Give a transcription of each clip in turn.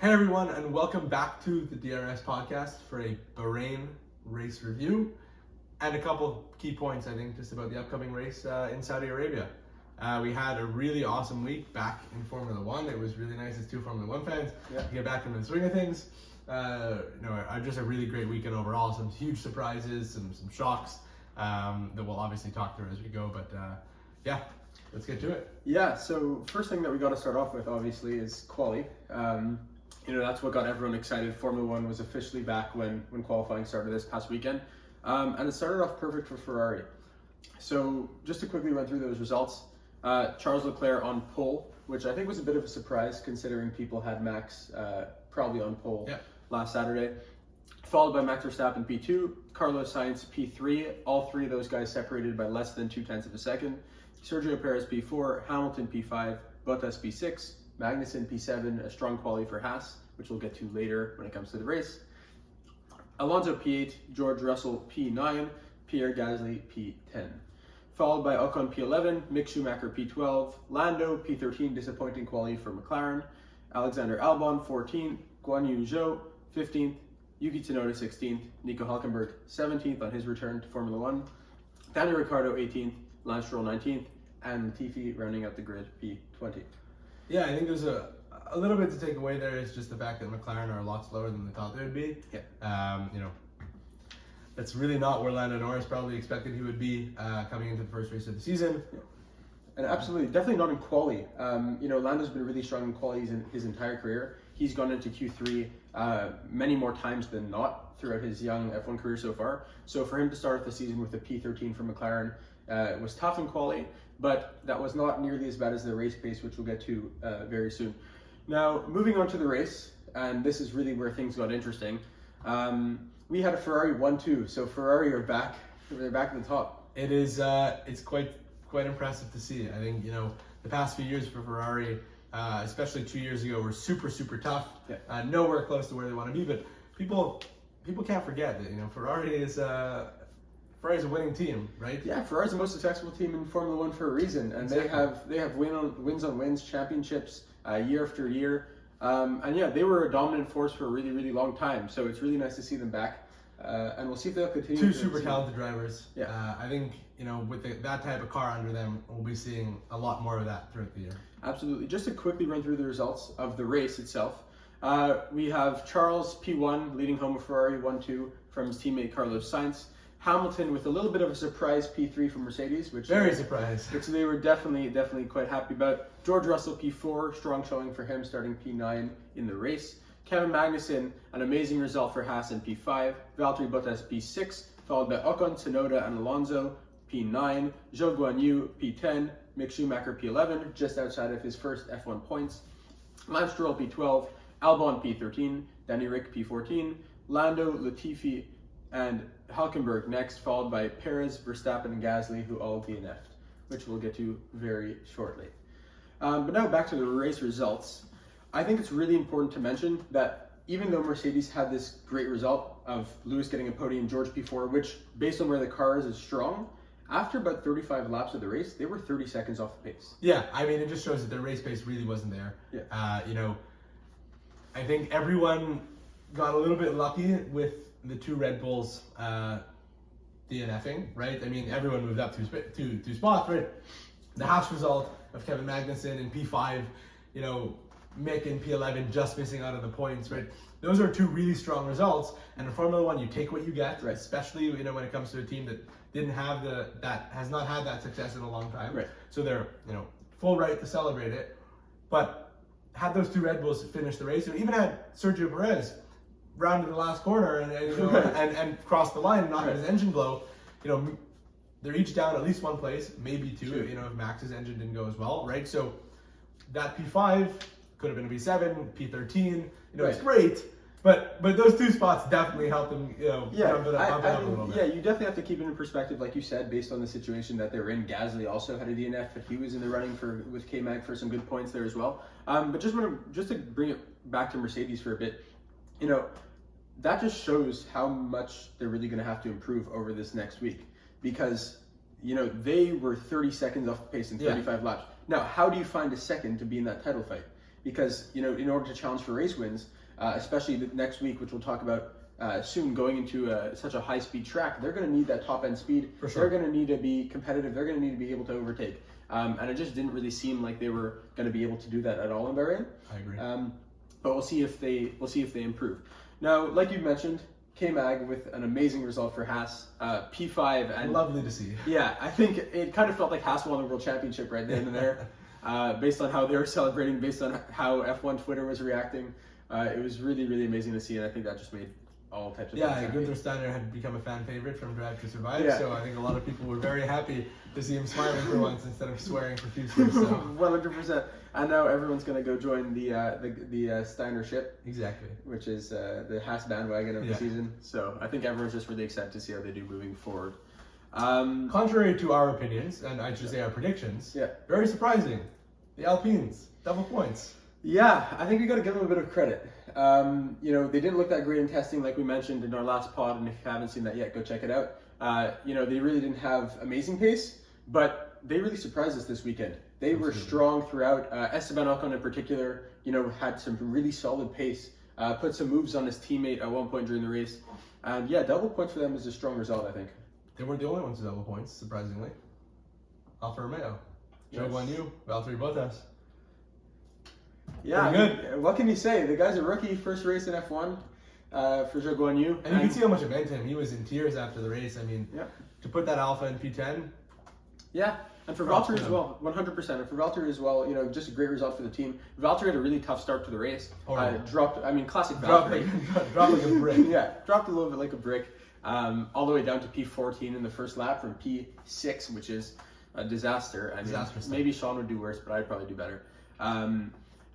Hey everyone, and welcome back to the DRS Podcast for a Bahrain race review and a couple key points, I think, just about the upcoming race in Saudi Arabia. We had a really awesome week back in Formula One. It was really nice as two Formula One fans to get back into the swing of things. Just a really great weekend overall. Some huge surprises, some shocks that we'll obviously talk through as we go. But let's get to it. Yeah, so first thing that we got to start off with, obviously, is quali. That's what got everyone excited. Formula One was officially back when qualifying started this past weekend. And it started off perfect for Ferrari. So just to quickly run through those results, Charles Leclerc on pole, which I think was a bit of a surprise considering people had Max probably on pole last Saturday. Followed by Max Verstappen P2, Carlos Sainz P3, all three of those guys separated by less than 0.2 of a second. Sergio Perez P4, Hamilton P5, Bottas P6, Magnussen P7, a strong quali for Haas, which we'll get to later when it comes to the race. Alonso P8, George Russell P9, Pierre Gasly P10. Followed by Ocon P11, Mick Schumacher P12, Lando P13, disappointing quali for McLaren, Alexander Albon 14, Guan Yu Zhou 15th, Yuki Tsunoda 16th, Nico Hülkenberg 17th on his return to Formula One, Daniel Ricciardo 18th, Lance Stroll 19th, and Latifi rounding out the grid P20. Yeah, I think there's a little bit to take away there is just the fact that McLaren are a lot slower than they thought they would be. That's really not where Lando Norris probably expected he would be coming into the first race of the season. Yeah. And absolutely, definitely not in quali. Lando's been really strong in quali his entire career. He's gone into Q3 many more times than not throughout his young F1 career so far. So for him to start the season with a P13 for McLaren was tough in quali, but that was not nearly as bad as the race pace, which we'll get to very soon. Now, moving on to the race, and this is really where things got interesting. We had a Ferrari 1-2, so Ferrari are back. They're back at the top. It is. It's quite impressive to see. I think the past few years for Ferrari, especially 2 years ago, were super tough. Yeah. Nowhere close to where they want to be. But people can't forget that Ferrari is Ferrari's a winning team, right? Yeah, Ferrari's the most successful team in Formula One for a reason, and exactly. they have wins on wins, championships year after year. They were a dominant force for a really long time. So it's really nice to see them back, and we'll see if they'll continue. Two super talented drivers. Yeah. I think with that type of car under them, we'll be seeing a lot more of that throughout the year. Absolutely. Just to quickly run through the results of the race itself, we have Charles P1 leading home with Ferrari 1-2 from his teammate Carlos Sainz. Hamilton with a little bit of a surprise P3 from Mercedes, which very surprised, which they were definitely quite happy about. George Russell P4, strong showing for him, starting P9 in the race. Kevin Magnussen, an amazing result for Haas in P5. Valtteri Bottas P6, followed by Ocon, Tsunoda, and Alonso P9. Zhou Guanyu P10, Mick Schumacher P11, just outside of his first F1 points. Lance Stroll P12, Albon P13, Danny Ric P14, Lando, Latifi, and Hülkenberg next, followed by Perez, Verstappen, and Gasly, who all DNF'd, which we'll get to very shortly. But now back to the race results. I think it's really important to mention that even though Mercedes had this great result of Lewis getting a podium, George P4, which based on where the car is strong, after about 35 laps of the race, they were 30 seconds off the pace. Yeah, I mean, it just shows that their race pace really wasn't there. Yeah. I think everyone got a little bit lucky with the two Red Bulls DNFing, right? I mean, everyone moved up two spots, right? The Haas result of Kevin Magnussen in P5, Mick in P11 just missing out on the points, right? Those are two really strong results. And in Formula One, you take what you get, right? Especially when it comes to a team that has not had that success in a long time, right? So they're full right to celebrate it. But had those two Red Bulls finish the race, even had Sergio Perez rounded the last corner and crossed the line and not let his engine blow, they're each down at least one place, maybe two, sure. If Max's engine didn't go as well, right? So that P5 could have been a P7, P13, It's great, but those two spots definitely helped them, bump it up a little bit. Yeah, you definitely have to keep it in perspective, like you said, based on the situation that they were in. Gasly also had a DNF, but he was in the running with K-Mag for some good points there as well. But just to bring it back to Mercedes for a bit, that just shows how much they're really going to have to improve over this next week, because they were 30 seconds off the pace in 35 laps. Now, how do you find a second to be in that title fight? because, you know, in order to challenge for race wins, especially next week, which we'll talk about soon, going into such a high-speed track, they're going to need that top-end speed. For sure. They're going to need to be competitive. They're going to need to be able to overtake. And it just didn't really seem like they were going to be able to do that at all in Bahrain. I agree. But we'll see if they improve. Now, like you mentioned, K-Mag with an amazing result for Haas, P5, and Lovely to see. yeah, I think it kind of felt like Haas won the World Championship right then and there, based on how they were celebrating, based on how F1 Twitter was reacting. It was really, really amazing to see, and I think that just made all types of things happy. Gunther Steiner had become a fan favorite from Drive to Survive, Yeah. so I think a lot of people were very happy to see him smiling for once instead of swearing profusely. So 100%. And now everyone's going to go join the Steiner ship, exactly. which is the Haas bandwagon of the Yeah. season. So I think everyone's just really excited to see how they do moving forward. Contrary to our opinions, and I should say our predictions, Yeah. very surprising. The Alpines, double points. Yeah, I think we got to give them a bit of credit. You know, they didn't look that great in testing, like we mentioned in our last pod, and if you haven't seen that yet, go check it out. You know, they really didn't have amazing pace, but they really surprised us this weekend. They were strong throughout. Esteban Ocon in particular, you know, had some really solid pace, put some moves on his teammate at one point during the race. And yeah, double points for them is a strong result, I think. They weren't the only ones to double points, surprisingly. Alfa Romeo, Zhou Guanyu, Valtteri Bottas. Yeah, Pretty what can you say? The guy's a rookie, first race in F1 for Zhou Guanyu. And you can see how much it meant to him. He was in tears after the race. I mean, Yeah. to put that Alpha in P10. Yeah, and for Props Valtteri to as well, 100%. And for Valtteri as well, you know, just a great result for the team. Valtteri had a really tough start to the race. Dropped, I mean, classic Drop Valtteri. like a brick. Yeah, dropped a little bit like a brick, all the way down to P14 in the first lap from P6, which is a disaster. I mean, Disastrous. maybe Sean would do worse, but I'd probably do better.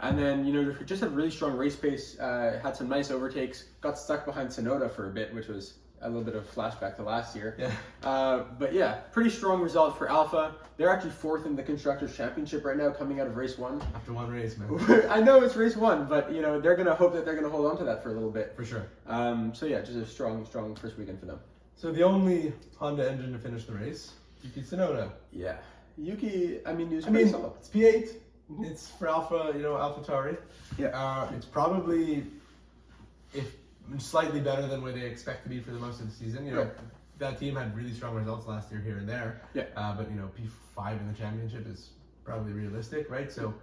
And then, you know, just had really strong race pace, had some nice overtakes, got stuck behind Tsunoda for a bit, which was a little bit of a flashback to last year. Yeah. But yeah, pretty strong result for Alpha. They're actually fourth in the Constructors' Championship right now, coming out of race 1. After one race, man. I know it's race 1, but, you know, they're going to hope that they're going to hold on to that for a little bit. For sure. So yeah, just a strong first weekend for them. So the only Honda engine to finish the race, Yuki Tsunoda. Yeah. Yuki, I mean, he was pretty solid. It's P8. It's for Alpha, you know, AlphaTauri. Yeah. It's probably slightly better than where they expect to be for the most of the season. You know, Right. that team had really strong results last year here and there. Yeah. But you know, P5 in the championship is probably realistic, right? So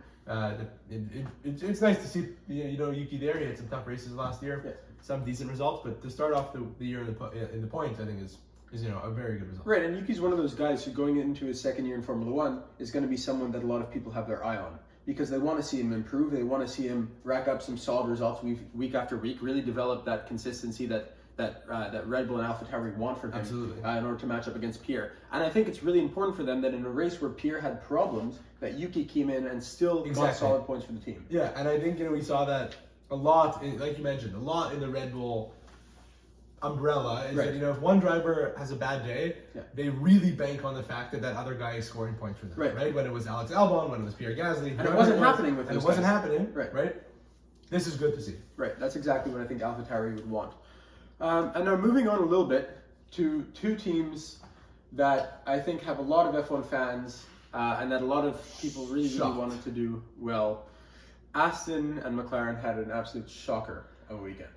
it's nice to see you know Yuki there. He had some tough races last year, Yeah. some decent results, but to start off the year in the points, I think is you know a very good result. Right, and Yuki's one of those guys who going into his second year in Formula One is going to be someone that a lot of people have their eye on because they want to see him improve. They want to see him rack up some solid results week after week, really develop that consistency that Red Bull and AlphaTauri want from him. Absolutely. In order to match up against Pierre. And I think it's really important for them that in a race where Pierre had problems, that Yuki came in and still got solid points for the team. Yeah, and I think you know we saw that a lot, like you mentioned, a lot in the Red Bull umbrella is that you know if one driver has a bad day, they really bank on the fact that other guy is scoring points for them. Right? When it was Alex Albon, when it was Pierre Gasly, and it wasn't happening with and those it wasn't guys. happening. Right. This is good to see. Right. That's exactly what I think AlphaTauri would want. And now moving on a little bit to two teams that I think have a lot of F1 fans and that a lot of people really wanted to do well. Aston and McLaren had an absolute shocker of a weekend.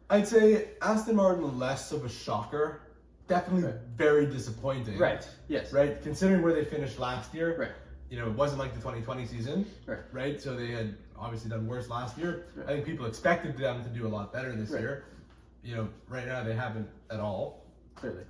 I'd say Aston Martin less of a shocker, definitely very disappointing. Right. Yes. Right. Considering where they finished last year. Right. You know, it wasn't like the 2020 season. Right. So they had obviously done worse last year. I think people expected them to do a lot better this year. You know, right now they haven't at all. Clearly.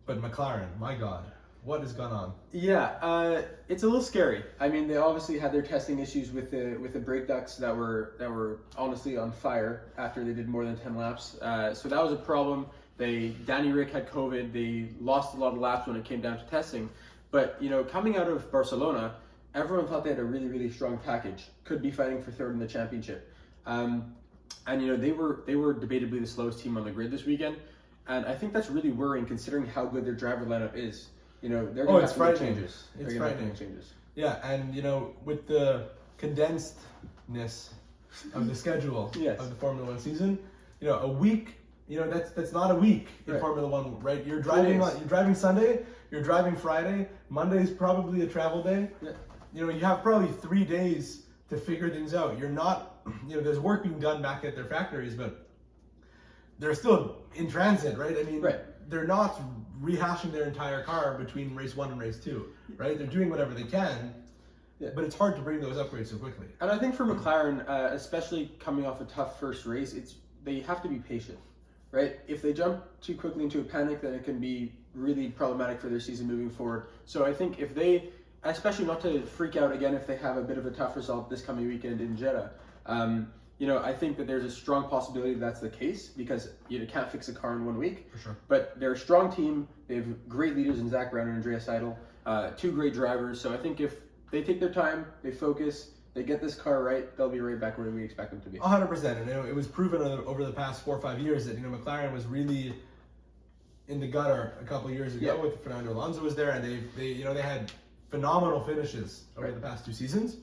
But McLaren, my God, what has gone on? Yeah, it's a little scary. I mean, they obviously had their testing issues with the brake ducts that were honestly on fire after they did more than 10 laps. So that was a problem. Danny Rick had COVID. They lost a lot of laps when it came down to testing. But you know, coming out of Barcelona, everyone thought they had a really, really strong package. Could be fighting for third in the championship. And you know, they were debatably the slowest team on the grid this weekend. And I think that's really worrying considering how good their driver lineup is. You know, they're going to have to make changes. It's frightening. Yeah, and you know, with the condensedness of the schedule of the Formula One season, you know, a week, you know, that's not a week in Formula One, right? You're driving Sunday, you're driving Friday, Monday's probably a travel day. Yeah. You know, you have probably 3 days to figure things out. You're not, there's work being done back at their factories, but they're still in transit, right? I mean, they're not rehashing their entire car between race 1 and race 2, right? They're doing whatever they can, but it's hard to bring those upgrades so quickly. And I think for McLaren, especially coming off a tough first race, they have to be patient, right? If they jump too quickly into a panic, then it can be really problematic for their season moving forward. So I think if they, especially not to freak out again if they have a bit of a tough result this coming weekend in Jeddah, I think that there's a strong possibility that's the case, because you can't fix a car in 1 week. For sure. But they're a strong team. They have great leaders in Zach Brown and Andreas Seidel, 2 great drivers. So I think if they take their time, they focus, they get this car right, they'll be right back where we expect them to be. 100%. And it was proven over the past 4 or 5 years that McLaren was really in the gutter a couple of years ago with Fernando Alonso was there, and they had phenomenal finishes over the past 2 seasons.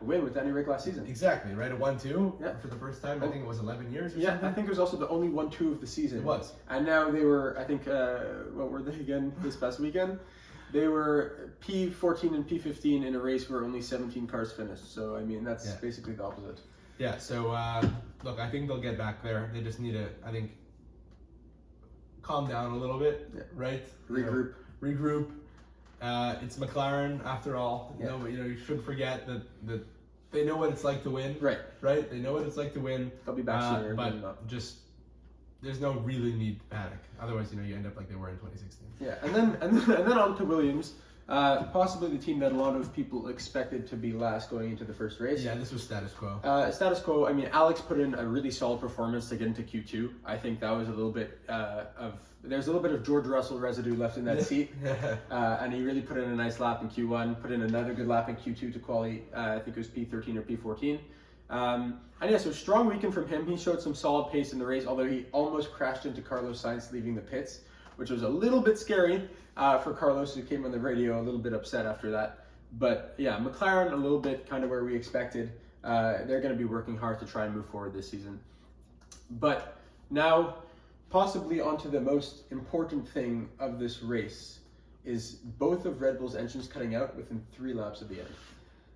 Win with Danny Rick last season. Exactly, right? A 1-2 for the first time. I think it was 11 years or something. I think it was also the only 1-2 of the season. It was. And now they were, I think, what were they again this past weekend? They were P14 and P15 in a race where only 17 cars finished. So, I mean, that's basically the opposite. Yeah, so, look, I think they'll get back there. They just need to, I think, calm down a little bit, right? Regroup. Regroup. It's McLaren after all. You shouldn't forget that they know what it's like to win. Right. They know what it's like to win. They'll be back sooner. But just there's no really need to panic. Otherwise, you end up like they were in 2016. Yeah, and then on to Williams. Possibly the team that a lot of people expected to be last going into the first race. Yeah, this was status quo. Status quo. I mean, Alex put in a really solid performance to get into Q2. I think that was a little bit there's a little bit of George Russell residue left in that seat, and he really put in a nice lap in Q1. Put in another good lap in Q2 to quali. I think it was P13 or P14. And yeah, so strong weekend from him. He showed some solid pace in the race, although he almost crashed into Carlos Sainz leaving the pits, which was a little bit scary for Carlos, who came on the radio a little bit upset after that. But yeah, McLaren a little bit kind of where we expected. They're going to be working hard to try and move forward this season. But now, possibly onto the most important thing of this race is both of Red Bull's engines cutting out within 3 laps of the end.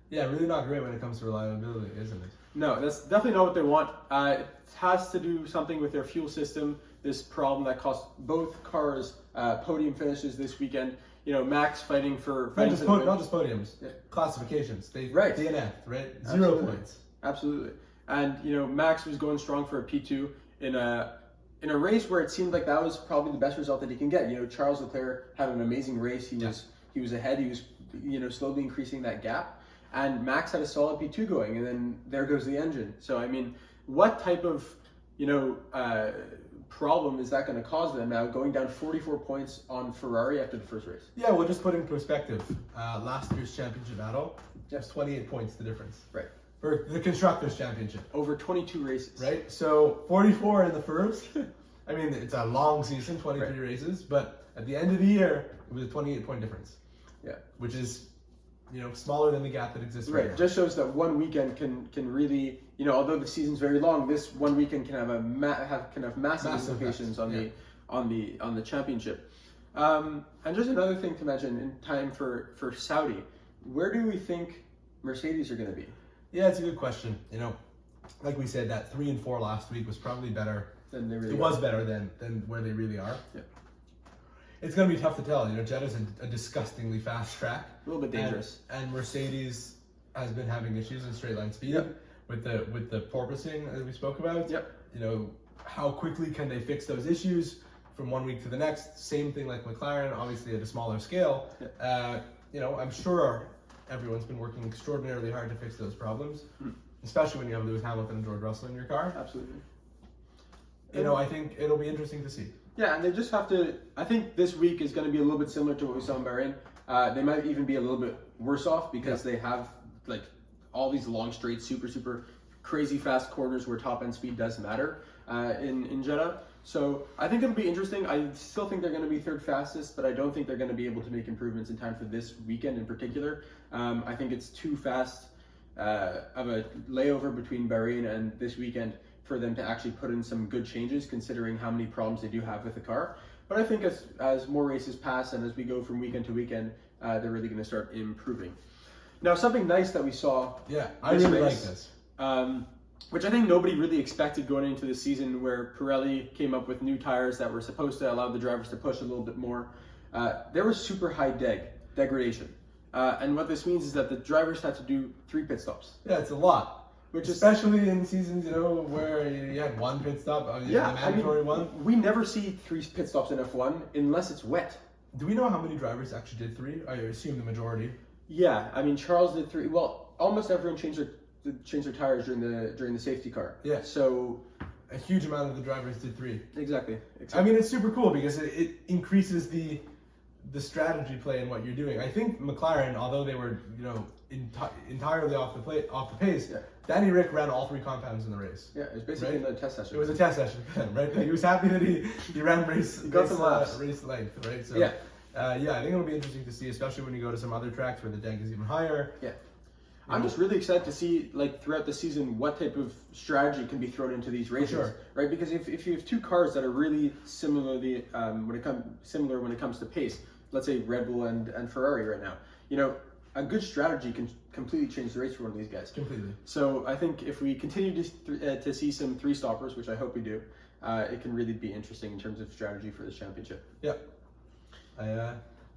Yeah, really not great when it comes to reliability, isn't it? No, that's definitely not what they want. It has to do something with their fuel system. This problem that cost both cars podium finishes this weekend. Max fighting for not just podiums, classifications. They DNF, right? 0 points. Absolutely. And Max was going strong for a P2 in a race where it seemed like that was probably the best result that he can get. Charles Leclerc had an amazing race. He was ahead. He was slowly increasing that gap. And Max had a solid P2 going, and then there goes the engine. So, I mean, what type of, problem is that going to cause them now, going down 44 points on Ferrari after the first race? Yeah, we'll just put in perspective. Last year's championship battle, just 28 points the difference. Right. For the Constructors' Championship. Over 22 races. Right? So, 44 in the first. I mean, it's a long season, 23 races, but at the end of the year, it was a 28-point difference. Yeah. Which is smaller than the gap that exists right now. Just shows that one weekend can really, although the season's very long, this one weekend can have massive implications on the championship. And just another thing to mention in time for Saudi, where do we think Mercedes are going to be? Yeah, it's a good question. Like we said, that 3 and 4 last week was probably better. Than they really it was better than where they really are. Yeah. It's going to be tough to tell. Jeddah's a disgustingly fast track. A little bit dangerous. And Mercedes has been having issues in straight line speed with the porpoising that we spoke about. Yep. How quickly can they fix those issues from 1 week to the next? Same thing like McLaren, obviously at a smaller scale. Yep. I'm sure everyone's been working extraordinarily hard to fix those problems, especially when you have Lewis Hamilton and George Russell in your car. Absolutely. I think it'll be interesting to see. Yeah, and they just have to. I think this week is going to be a little bit similar to what we saw in Bahrain. They might even be a little bit worse off because they have all these long straight, super crazy fast corners where top end speed does matter in Jeddah. So I think it'll be interesting. I still think they're going to be third fastest, but I don't think they're going to be able to make improvements in time for this weekend in particular. I think it's too fast of a layover between Bahrain and this weekend for them to actually put in some good changes, considering how many problems they do have with the car. But I think as more races pass and as we go from weekend to weekend, they're really going to start improving. Now, something nice that we saw. Yeah, I really like this. Which I think nobody really expected going into the season, where Pirelli came up with new tires that were supposed to allow the drivers to push a little bit more. There was super high degradation. And what this means is that the drivers had to do 3 pit stops. Yeah, it's a lot. Especially in seasons, where you had 1 pit stop, the mandatory one. We never see 3 pit stops in F1 unless it's wet. Do we know how many drivers actually did 3? I assume the majority. Yeah, I mean, Charles did 3. Well, almost everyone changed their tires during the safety car. Yeah. So a huge amount of the drivers did 3. Exactly. I mean, it's super cool because it increases the strategy play in what you're doing. I think McLaren, although they were entirely off the pace, Danny Rick ran all 3 compounds in the race. Yeah, it was basically a test session. It was a test session for him, right? He was happy that he ran race length, right? So I think it'll be interesting to see, especially when you go to some other tracks where the deg is even higher. Yeah. I'm just really excited to see, throughout the season, what type of strategy can be thrown into these races, right? Because if you have 2 cars that are really similar when it comes to pace, let's say Red Bull and Ferrari right now, a good strategy can completely change the race for one of these guys. Completely. So I think if we continue to see some 3 stoppers, which I hope we do, it can really be interesting in terms of strategy for this championship. Yeah.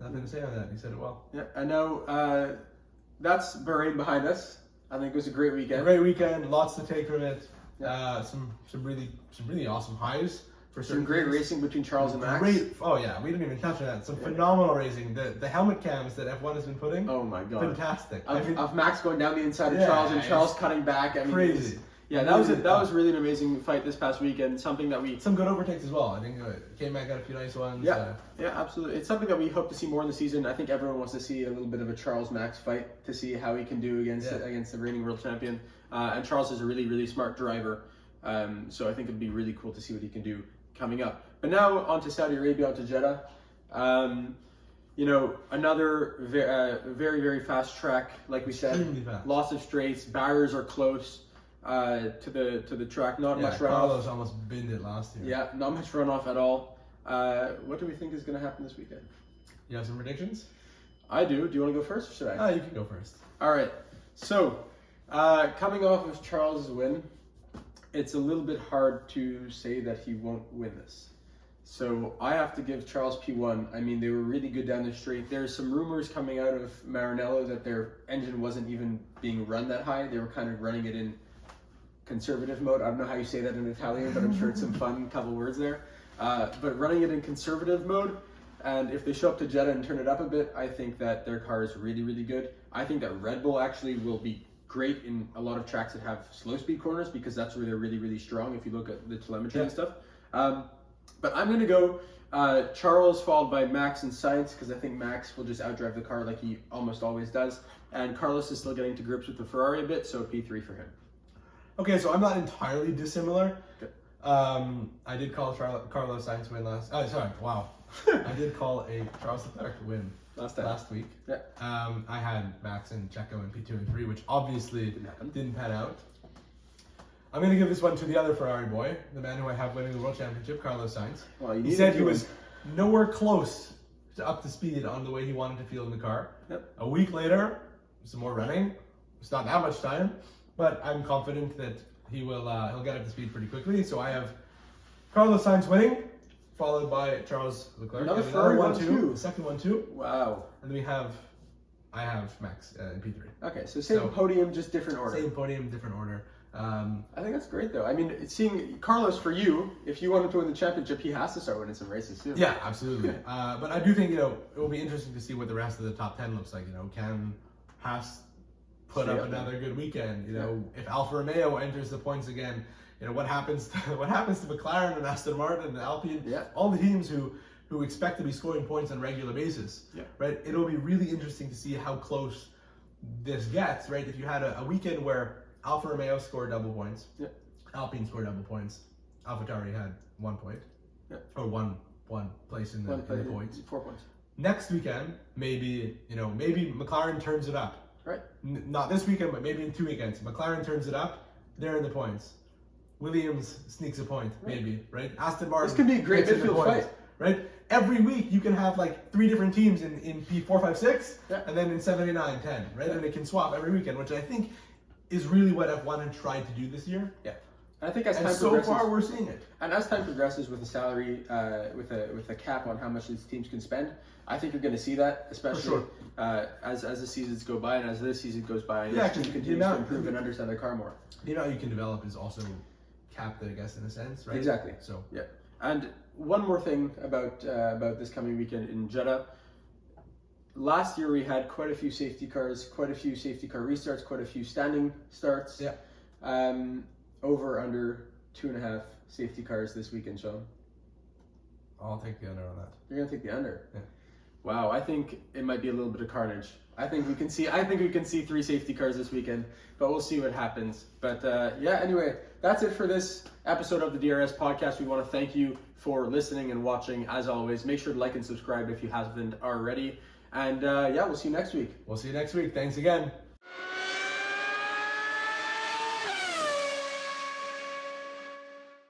Nothing to say on that. You said it well. Yeah. And now that's Bahrain behind us. I think it was a great weekend. Great weekend. Lots to take from it. Yeah. Some really awesome highs. Some great racing between Charles and Max. We didn't even touch on that. Some phenomenal racing. The helmet cams that F1 has been putting. Oh my god, fantastic! Of Max going down the inside of Charles and Charles cutting back. I mean, crazy. That was really an amazing fight this past weekend. Something that some good overtakes as well. I think K-Mac got a few nice ones. Yeah, absolutely. It's something that we hope to see more in the season. I think everyone wants to see a little bit of a Charles Max fight to see how he can do against the reigning world champion. And Charles is a really, really smart driver. So I think it'd be really cool to see what he can do coming up. But now on to Saudi Arabia, on to Jeddah. Another very, very fast track, like we said. Lots of straights, barriers are close to the track. Not much runoff. Carlos almost binned it last year. Yeah, not much runoff at all. What do we think is going to happen this weekend? You have some predictions? I do. Do you want to go first, or should I? You can go first. All right. So, coming off of Charles' win, it's a little bit hard to say that he won't win this. So I have to give Charles P1. I mean, they were really good down the straight. There's some rumors coming out of Maranello that their engine wasn't even being run that high. They were kind of running it in conservative mode. I don't know how you say that in Italian, but I'm sure it's some fun couple words there. But running it in conservative mode, and if they show up to Jeddah and turn it up a bit, I think that their car is really, really good. I think that Red Bull actually will be great in a lot of tracks that have slow speed corners, because that's where they're really, really strong if you look at the telemetry and stuff. But I'm going to go Charles followed by Max and Sainz, because I think Max will just outdrive the car like he almost always does. And Carlos is still getting to grips with the Ferrari a bit, so P3 for him. Okay, so I'm not entirely dissimilar. Okay. I did call Carlos Sainz win last. I did call a Charles Leclerc win last week. Yeah. I had Max and Checo in P2 and 3, which obviously didn't pan out. I'm going to give this one to the other Ferrari boy, the man who I have winning the World Championship, Carlos Sainz. Well, he said he was nowhere close to up to speed on the way he wanted to feel in the car. Yep. A week later, some more running. It's not that much time, but I'm confident that he'll get up to speed pretty quickly. So I have Carlos Sainz winning, followed by Charles Leclerc. Another Ferrari one too. The second one too. Wow. And then I have Max in P3. Okay, so same podium, just different order. Same podium, different order. I think that's great though. I mean, seeing Carlos, for you, if you wanted to win the championship, he has to start winning some races soon. Yeah, absolutely. But I do think, it will be interesting to see what the rest of the top 10 looks like. Can Haas put up another good weekend? If Alfa Romeo enters the points again, what happens to McLaren and Aston Martin and Alpine? Yeah. All the teams who expect to be scoring points on a regular basis. Yeah. Right? It'll be really interesting to see how close this gets, right? If you had a weekend where Alfa Romeo scored double points, Alpine scored double points, AlphaTauri had 1 point, or one place in the points. 4 points. Next weekend, maybe McLaren turns it up. Right. Not this weekend, but maybe in 2 weekends. McLaren turns it up, they're in the points. Williams sneaks a point, maybe, right? Aston Martin. This could be a great midfield fight. right? Every week you can have like 3 different teams in P4, 5, 6, Yeah. and then in 7, 8, 9, 10, right? And it can swap every weekend, which I think is really what F1 had tried to do this year. Yeah. I think as And time so progresses, far we're seeing it. and as time progresses with the salary, with a cap on how much these teams can spend, I think you're going to see that, especially sure. as the seasons go by and as this season goes by, and Yeah, each team because continues to improve and understand their car more. The amount you can develop is also capped, I guess, in a sense, right? Exactly. So Yeah. And one more thing about this coming weekend in Jeddah. Last year we had quite a few safety cars, quite a few safety car restarts, quite a few standing starts. Yeah. Over under 2.5 safety cars this weekend, Sean. I'll take the under on that. You're gonna take the under. Yeah. Wow, I think it might be a little bit of carnage. I think we can see 3 safety cars this weekend, but we'll see what happens. But yeah, anyway, that's it for this episode of the DRS podcast. We want to thank you for listening and watching. As always, make sure to like and subscribe if you haven't already. And yeah, we'll see you next week. We'll see you next week. Thanks again.